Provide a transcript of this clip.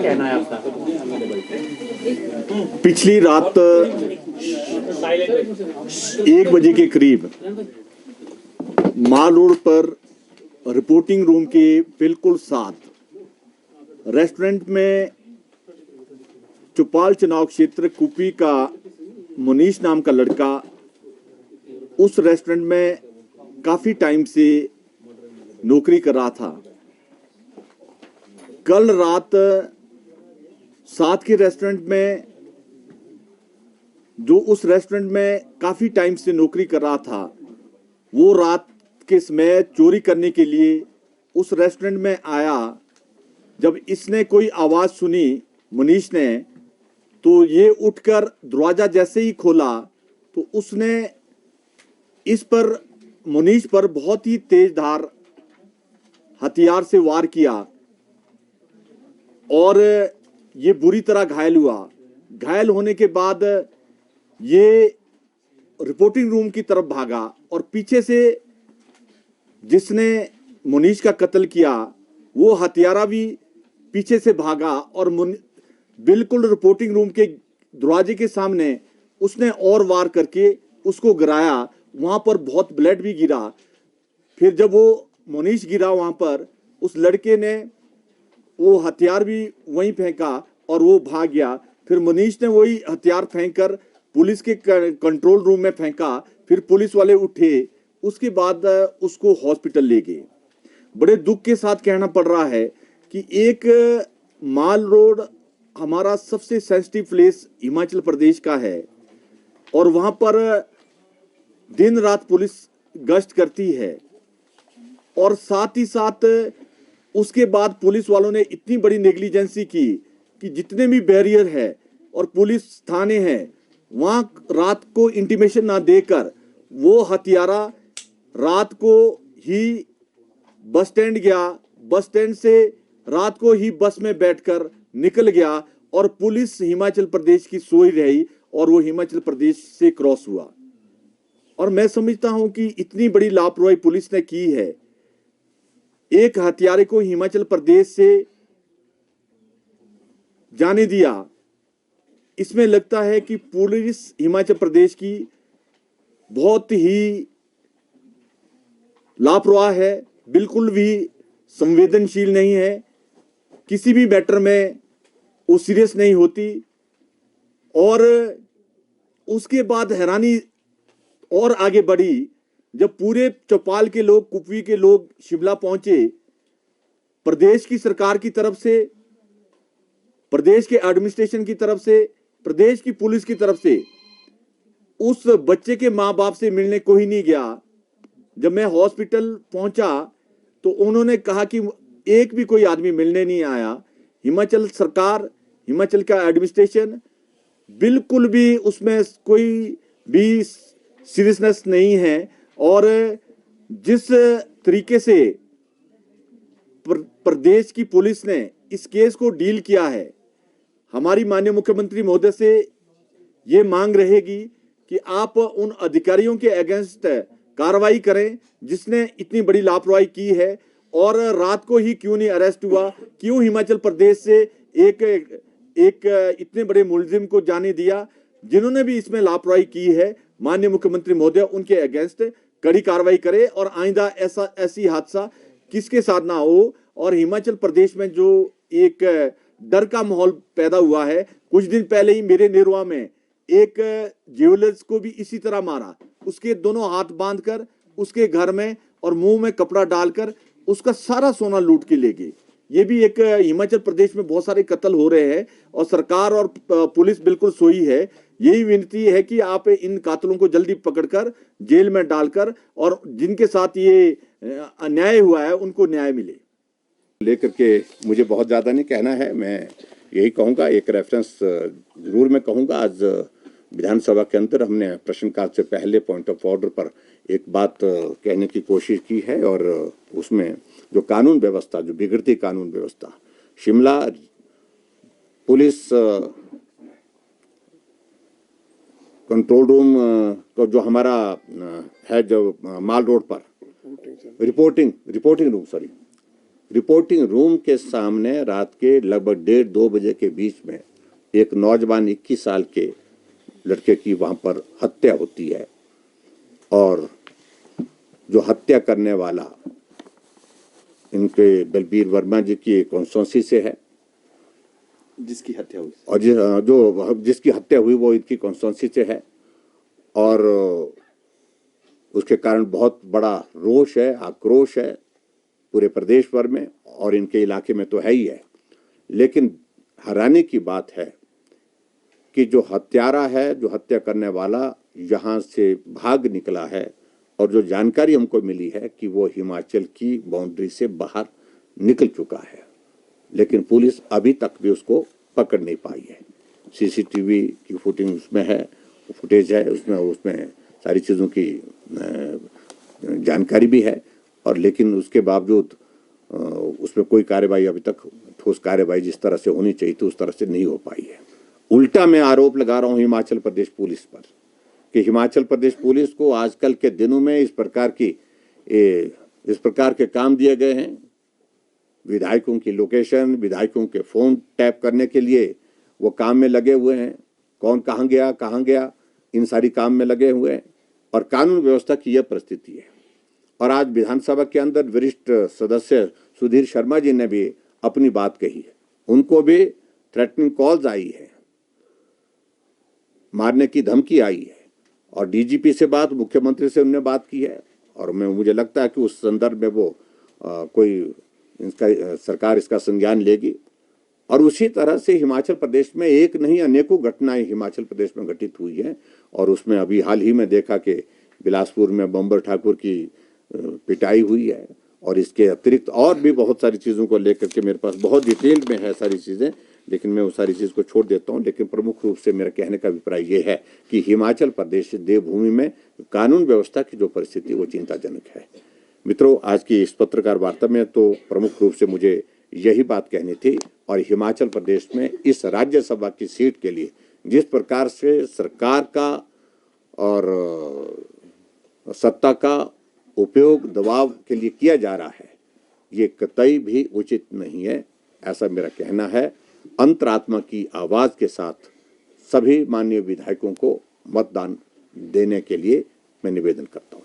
कहना है आपका? पिछली रात 1 बजे के करीब माल रोड पर रिपोर्टिंग रूम के बिल्कुल साथ रेस्टोरेंट में चौपाल चुनाव क्षेत्र कुपी का मुनीश नाम का लड़का उस रेस्टोरेंट में काफी टाइम से नौकरी कर रहा था। कल रात साथ के रेस्टोरेंट में जो उस रेस्टोरेंट में काफी टाइम से नौकरी कर रहा था, वो रात के समय चोरी करने के लिए उस रेस्टोरेंट में आया। जब इसने कोई आवाज सुनी मुनीश ने, तो ये उठकर दरवाजा जैसे ही खोला तो उसने इस पर मुनीश पर बहुत ही तेज धार हथियार से वार किया और ये बुरी तरह घायल हुआ। घायल होने के बाद ये रिपोर्टिंग रूम की तरफ भागा और पीछे से जिसने मुनीश का कत्ल किया वो हत्यारा भी पीछे से भागा और बिल्कुल रिपोर्टिंग रूम के दरवाजे के सामने उसने और वार करके उसको गिराया। वहां पर बहुत ब्लड भी गिरा। फिर जब वो मुनीश गिरा वहां पर, उस लड़के ने वो हथियार भी वहीं फेंका और वो भाग गया। फिर मुनीश ने वही हथियार फेंककर पुलिस के कंट्रोल रूम में फेंका। फिर पुलिस वाले उठे, उसके बाद उसको हॉस्पिटल ले गए। बड़े दुख के साथ कहना पड़ रहा है कि एक माल रोड हमारा सबसे सेंसिटिव प्लेस हिमाचल प्रदेश का है और वहां पर दिन रात पुलिस गश्त करती है और साथ ही साथ उसके बाद पुलिस वालों ने इतनी बड़ी नेग्लिजेंसी की कि जितने भी बैरियर है और पुलिस थाने हैं वहां रात को इंटीमेशन ना देकर वो हत्यारा रात को ही बस स्टैंड गया। बस स्टैंड से रात को ही बस में बैठकर निकल गया और पुलिस हिमाचल प्रदेश की सोई रही और वो हिमाचल प्रदेश से क्रॉस हुआ। और मैं समझता हूं कि इतनी बड़ी लापरवाही पुलिस ने की है। एक हत्यारे को हिमाचल प्रदेश से जाने दिया। इसमें लगता है कि पुलिस हिमाचल प्रदेश की बहुत ही लापरवाह है, बिल्कुल भी संवेदनशील नहीं है, किसी भी मैटर में वो सीरियस नहीं होती। और उसके बाद हैरानी और आगे बढ़ी जब पूरे चौपाल के लोग, कुपवी के लोग शिमला पहुंचे। प्रदेश की सरकार की तरफ से, प्रदेश के एडमिनिस्ट्रेशन की तरफ से, प्रदेश की पुलिस की तरफ से उस बच्चे के मां बाप से मिलने कोई नहीं गया। जब मैं हॉस्पिटल पहुंचा तो उन्होंने कहा कि एक भी कोई आदमी मिलने नहीं आया। हिमाचल सरकार, हिमाचल का एडमिनिस्ट्रेशन बिल्कुल भी उसमें कोई भी सीरियसनेस नहीं है। और जिस तरीके से प्रदेश की पुलिस ने इस केस को डील किया है, हमारी माननीय मुख्यमंत्री महोदय से ये मांग रहेगी कि आप उन अधिकारियों के अगेंस्ट कार्रवाई करें जिसने इतनी बड़ी लापरवाही की है। और रात को ही क्यों नहीं अरेस्ट हुआ, क्यों हिमाचल प्रदेश से एक इतने बड़े मुलजिम को जाने दिया। जिन्होंने भी इसमें लापरवाही की है, माननीय मुख्यमंत्री महोदय उनके अगेंस्ट कड़ी कार्रवाई करे और आइंदा ऐसी हादसा किसके साथ ना हो। और हिमाचल प्रदेश में जो एक डर का माहौल पैदा हुआ है, कुछ दिन पहले ही मेरे नेरवा में एक ज्वेलर्स को भी इसी तरह मारा, उसके दोनों हाथ बांधकर उसके घर में और मुंह में कपड़ा डालकर उसका सारा सोना लूट के ले गए। ये भी एक हिमाचल प्रदेश में बहुत सारे कत्ल हो रहे हैं और सरकार और पुलिस बिल्कुल सोई है। यही विनती है कि आप इन कातलों को जल्दी पकड़कर जेल में डालकर और जिनके साथ ये अन्याय हुआ है उनको न्याय मिले। लेकर के मुझे बहुत ज़्यादा नहीं कहना है। मैं यही कहूँगा, एक रेफरेंस जरूर मैं कहूँगा। आज विधानसभा के अंदर हमने प्रश्नकाल से पहले पॉइंट ऑफ ऑर्डर पर एक बात कहने की कोशिश की है और उसमें जो कानून व्यवस्था, जो बिगड़ती कानून व्यवस्था, शिमला पुलिस कंट्रोल रूम को जो हमारा है, जो माल रोड पर reporting room, sorry, reporting room के सामने रात के लगभग 1:30-2 बजे के बीच में एक नौजवान 21 साल के लड़के की वहां पर हत्या होती है और जो हत्या करने वाला इनके बलबीर वर्मा जी की कॉन्स्टिट्यूंसी से है, जिसकी हत्या हुई, और जिसकी हत्या हुई वो इनकी कॉन्स्टिट्यूंसी से है और उसके कारण बहुत बड़ा रोष है, आक्रोश है पूरे प्रदेश भर में और इनके इलाके में तो है ही है। लेकिन हैरानी की बात है कि जो हत्यारा है, जो हत्या करने वाला यहाँ से भाग निकला है और जो जानकारी हमको मिली है कि वो हिमाचल की बाउंड्री से बाहर निकल चुका है, लेकिन पुलिस अभी तक भी उसको पकड़ नहीं पाई है। सीसीटीवी की फुटेज उसमें है, फुटेज है उसमें सारी चीज़ों की जानकारी भी है और लेकिन उसके बावजूद उसमें कोई कार्रवाई अभी तक, ठोस कार्रवाई जिस तरह से होनी चाहिए थी उस तरह से नहीं हो पाई है। उल्टा मैं आरोप लगा रहा हूँ हिमाचल प्रदेश पुलिस पर कि हिमाचल प्रदेश पुलिस को आजकल के दिनों में इस प्रकार के काम दिए गए हैं। विधायकों की लोकेशन, विधायकों के फोन टैप करने के लिए वो काम में लगे हुए हैं, कौन कहाँ गया इन सारी काम में लगे हुए हैं और कानून व्यवस्था की यह परिस्थिति है। और आज विधानसभा के अंदर वरिष्ठ सदस्य सुधीर शर्मा जी ने भी अपनी बात कही है, उनको भी थ्रेटनिंग कॉल्स आई है, मारने की धमकी आई है और डीजीपी से बात, मुख्यमंत्री से उन्होंने बात की है और मुझे लगता है कि उस संदर्भ में वो सरकार इसका संज्ञान लेगी। और उसी तरह से हिमाचल प्रदेश में एक नहीं अनेकों घटनाएं हिमाचल प्रदेश में घटित हुई हैं और उसमें अभी हाल ही में देखा कि बिलासपुर में बम्बर ठाकुर की पिटाई हुई है और इसके अतिरिक्त और भी बहुत सारी चीज़ों को लेकर के मेरे पास बहुत डिटेल में है सारी चीज़ें, लेकिन मैं वो सारी चीज़ को छोड़ देता हूँ। लेकिन प्रमुख रूप से मेरा कहने का अभिप्राय ये है कि हिमाचल प्रदेश देवभूमि में कानून व्यवस्था की जो परिस्थिति वो चिंताजनक है। मित्रों, आज की इस पत्रकार वार्ता में तो प्रमुख रूप से मुझे यही बात कहनी थी और हिमाचल प्रदेश में इस राज्यसभा की सीट के लिए जिस प्रकार से सरकार का और सत्ता का उपयोग दबाव के लिए किया जा रहा है, ये कतई भी उचित नहीं है, ऐसा मेरा कहना है। अंतरात्मा की आवाज़ के साथ सभी माननीय विधायकों को मतदान देने के लिए मैं निवेदन करता हूँ।